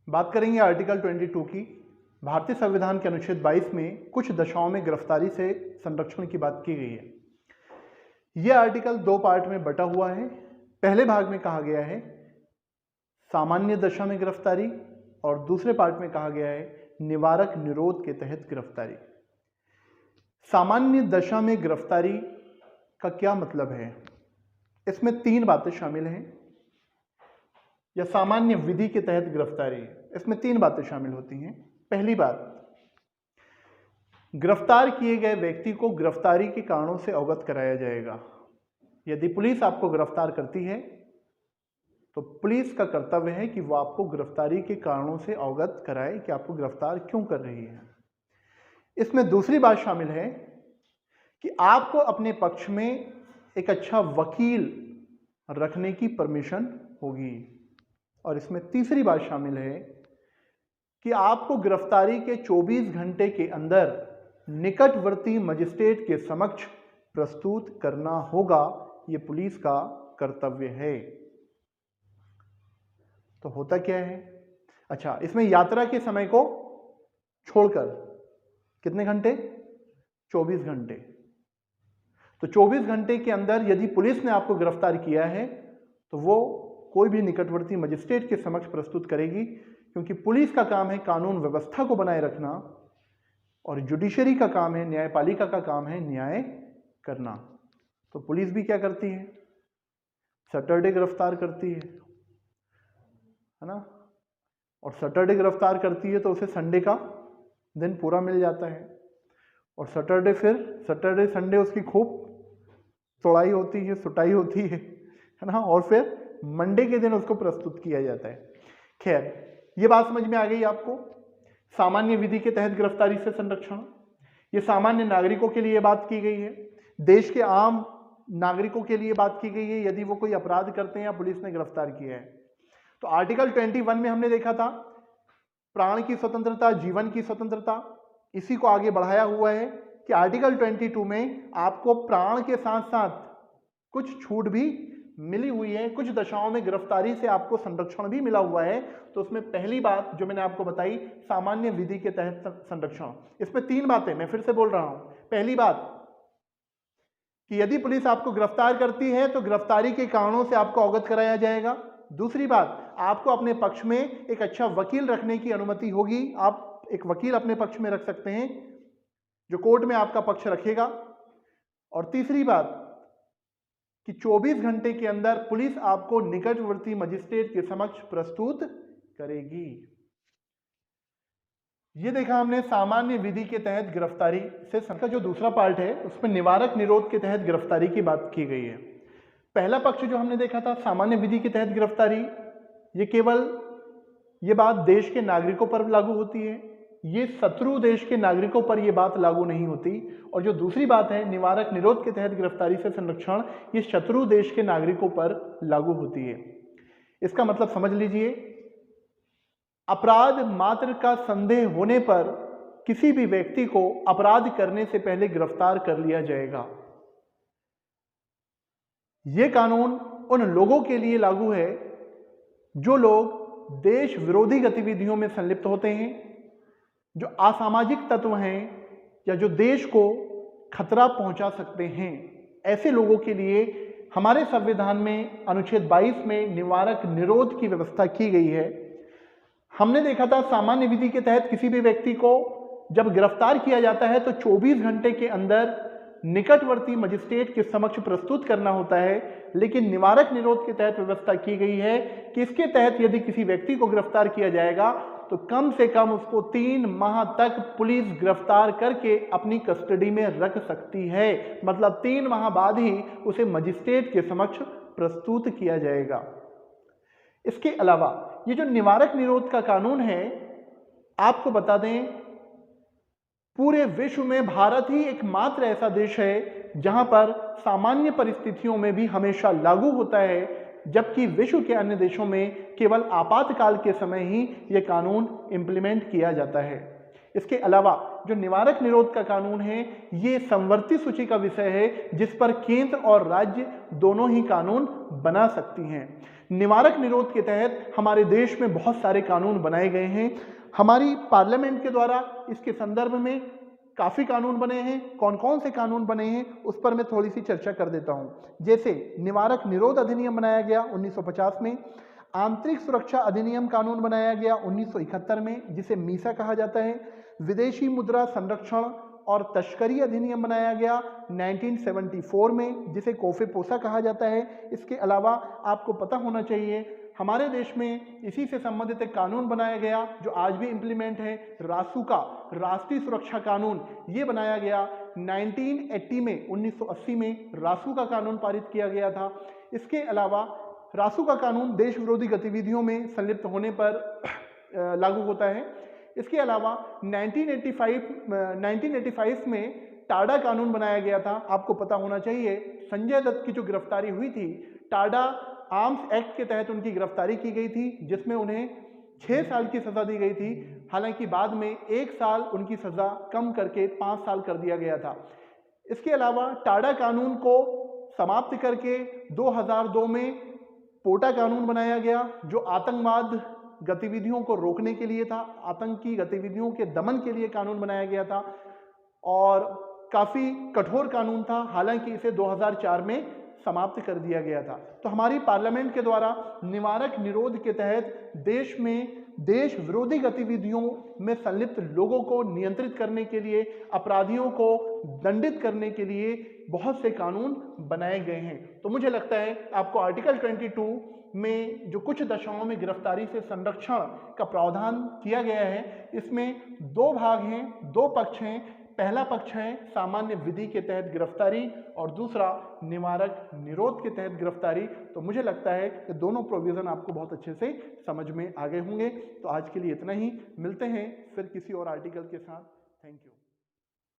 बात करेंगे आर्टिकल 22 की। भारतीय संविधान के अनुच्छेद 22 में कुछ दशाओं में गिरफ्तारी से संरक्षण की बात की गई है। यह आर्टिकल दो पार्ट में बटा हुआ है। पहले भाग में कहा गया है सामान्य दशा में गिरफ्तारी और दूसरे पार्ट में कहा गया है निवारक निरोध के तहत गिरफ्तारी। सामान्य दशा में गिरफ्तारी का क्या मतलब है? इसमें तीन बातें शामिल हैं। या सामान्य विधि के तहत गिरफ्तारी, इसमें तीन बातें शामिल होती हैं। पहली बात, गिरफ्तार किए गए व्यक्ति को गिरफ्तारी के कारणों से अवगत कराया जाएगा। यदि पुलिस आपको गिरफ्तार करती है तो पुलिस का कर्तव्य है कि वो आपको गिरफ्तारी के कारणों से अवगत कराए कि आपको गिरफ्तार क्यों कर रही है। इसमें दूसरी बात शामिल है कि आपको अपने पक्ष में एक अच्छा वकील रखने की परमिशन होगी। और इसमें तीसरी बात शामिल है कि आपको गिरफ्तारी के 24 घंटे के अंदर निकटवर्ती मजिस्ट्रेट के समक्ष प्रस्तुत करना होगा। यह पुलिस का कर्तव्य है। तो होता क्या है? अच्छा, इसमें यात्रा के समय को छोड़कर कितने घंटे? 24 घंटे। तो 24 घंटे के अंदर यदि पुलिस ने आपको गिरफ्तार किया है तो वो कोई भी निकटवर्ती मजिस्ट्रेट के समक्ष प्रस्तुत करेगी, क्योंकि पुलिस का काम है कानून व्यवस्था को बनाए रखना और जुडिशरी का काम है, न्यायपालिका का काम है न्याय करना। तो पुलिस भी क्या करती है? सैटरडे गिरफ्तार करती है ना। और सैटरडे गिरफ्तार करती है तो उसे संडे का दिन पूरा मिल जाता है। और सैटरडे सैटरडे संडे उसकी खूब तोड़ाई होती है, सुटाई होती है ना। और फिर मंडे के दिन उसको प्रस्तुत किया जाता है। खैर, ये बात समझ में आ गई आपको? सामान्य विधि के तहत गिरफ्तारी से संरक्षण, ये सामान्य नागरिकों के लिए बात की गई है। देश के आम नागरिकों के लिए बात की गई है यदि वो कोई अपराध करते हैं या पुलिस ने गिरफ्तार किया है। तो आर्टिकल 21 में हमने देखा था प्राण की स्वतंत्रता, जीवन की स्वतंत्रता। इसी को आगे बढ़ाया हुआ है कि आर्टिकल 22 में आपको प्राण के साथ साथ कुछ छूट भी मिली हुई है। कुछ दशाओं में गिरफ्तारी से आपको संरक्षण भी मिला हुआ है। तो उसमें पहली बात जो मैंने आपको बताई, सामान्य विधि के तहत संरक्षण। इसमें तीन बातें मैं फिर से बोल रहा हूं। पहली बात कि यदि पुलिस आपको गिरफ्तार करती है तो गिरफ्तारी के कारणों से आपको अवगत कराया जाएगा। दूसरी बात, आपको अपने पक्ष में एक अच्छा वकील रखने की अनुमति होगी। आप एक वकील अपने पक्ष में रख सकते हैं जो कोर्ट में आपका पक्ष रखेगा। और तीसरी बात कि 24 घंटे के अंदर पुलिस आपको निकटवर्ती मजिस्ट्रेट के समक्ष प्रस्तुत करेगी। ये देखा हमने सामान्य विधि के तहत गिरफ्तारी से। का जो दूसरा पार्ट है उसमें निवारक निरोध के तहत गिरफ्तारी की बात की गई है। पहला पक्ष जो हमने देखा था सामान्य विधि के तहत गिरफ्तारी, ये केवल ये बात देश के नागरिकों पर लागू होती है। ये शत्रु देश के नागरिकों पर ये बात लागू नहीं होती। और जो दूसरी बात है निवारक निरोध के तहत गिरफ्तारी से संरक्षण, ये शत्रु देश के नागरिकों पर लागू होती है। इसका मतलब समझ लीजिए, अपराध मात्र का संदेह होने पर किसी भी व्यक्ति को अपराध करने से पहले गिरफ्तार कर लिया जाएगा। यह कानून उन लोगों के लिए लागू है जो लोग देश विरोधी गतिविधियों में संलिप्त होते हैं, जो असामाजिक तत्व हैं या जो देश को खतरा पहुंचा सकते हैं। ऐसे लोगों के लिए हमारे संविधान में अनुच्छेद 22 में निवारक निरोध की व्यवस्था की गई है। हमने देखा था सामान्य विधि के तहत किसी भी व्यक्ति को जब गिरफ्तार किया जाता है तो 24 घंटे के अंदर निकटवर्ती मजिस्ट्रेट के समक्ष प्रस्तुत करना होता है। लेकिन निवारक निरोध के तहत व्यवस्था की गई है कि इसके तहत यदि किसी व्यक्ति को गिरफ्तार किया जाएगा तो कम से कम उसको 3 माह तक पुलिस गिरफ्तार करके अपनी कस्टडी में रख सकती है। मतलब 3 माह बाद ही उसे मजिस्ट्रेट के समक्ष प्रस्तुत किया जाएगा। इसके अलावा ये जो निवारक निरोध का कानून है, आपको बता दें पूरे विश्व में भारत ही एकमात्र ऐसा देश है जहां पर सामान्य परिस्थितियों में भी हमेशा लागू होता है, जबकि विश्व के अन्य देशों में केवल आपातकाल के समय ही यह कानून इंप्लीमेंट किया जाता है। इसके अलावा जो निवारक निरोध का कानून है ये समवर्ती सूची का विषय है जिस पर केंद्र और राज्य दोनों ही कानून बना सकती हैं। निवारक निरोध के तहत हमारे देश में बहुत सारे कानून बनाए गए हैं। हमारी पार्लियामेंट के द्वारा इसके संदर्भ में काफ़ी कानून बने हैं। कौन कौन से कानून बने हैं उस पर मैं थोड़ी सी चर्चा कर देता हूं। जैसे निवारक निरोध अधिनियम बनाया गया 1950 में, आंतरिक सुरक्षा अधिनियम कानून बनाया गया 1971 में जिसे मीसा कहा जाता है, विदेशी मुद्रा संरक्षण और तस्करी अधिनियम बनाया गया 1974 में जिसे कोफेपोसा कहा जाता है। इसके अलावा आपको पता होना चाहिए हमारे देश में इसी से संबंधित एक कानून बनाया गया जो आज भी इम्प्लीमेंट है, रासुका, राष्ट्रीय सुरक्षा कानून। ये बनाया गया 1980 में, 1980 में रासुका कानून पारित किया गया था। इसके अलावा रासुका कानून देश विरोधी गतिविधियों में संलिप्त होने पर लागू होता है। इसके अलावा 1985 में टाडा कानून बनाया गया था। आपको पता होना चाहिए संजय दत्त की जो गिरफ्तारी हुई थी, टाडा आर्म्स एक्ट के तहत उनकी गिरफ्तारी की गई थी जिसमें उन्हें 6 साल की सज़ा दी गई थी। हालांकि बाद में 1 साल उनकी सज़ा कम करके 5 साल कर दिया गया था। इसके अलावा टाडा कानून को समाप्त करके 2002 में पोटा कानून बनाया गया जो आतंकवाद गतिविधियों को रोकने के लिए था, आतंकी गतिविधियों के दमन के लिए कानून बनाया गया था और काफ़ी कठोर कानून था। हालांकि इसे 2004 में समाप्त कर दिया गया था। तो हमारी पार्लियामेंट के द्वारा निवारक निरोध के तहत देश में देश विरोधी गतिविधियों में संलिप्त लोगों को नियंत्रित करने के लिए, अपराधियों को दंडित करने के लिए बहुत से कानून बनाए गए हैं। तो मुझे लगता है आपको आर्टिकल 22 में जो कुछ दशाओं में गिरफ्तारी से संरक्षण का प्रावधान किया गया है, इसमें 2 भाग हैं, 2 पक्ष हैं। पहला पक्ष है सामान्य विधि के तहत गिरफ्तारी और दूसरा निवारक निरोध के तहत गिरफ्तारी। तो मुझे लगता है कि दोनों प्रोविजन आपको बहुत अच्छे से समझ में आ गए होंगे। तो आज के लिए इतना ही, मिलते हैं फिर किसी और आर्टिकल के साथ। Thank you.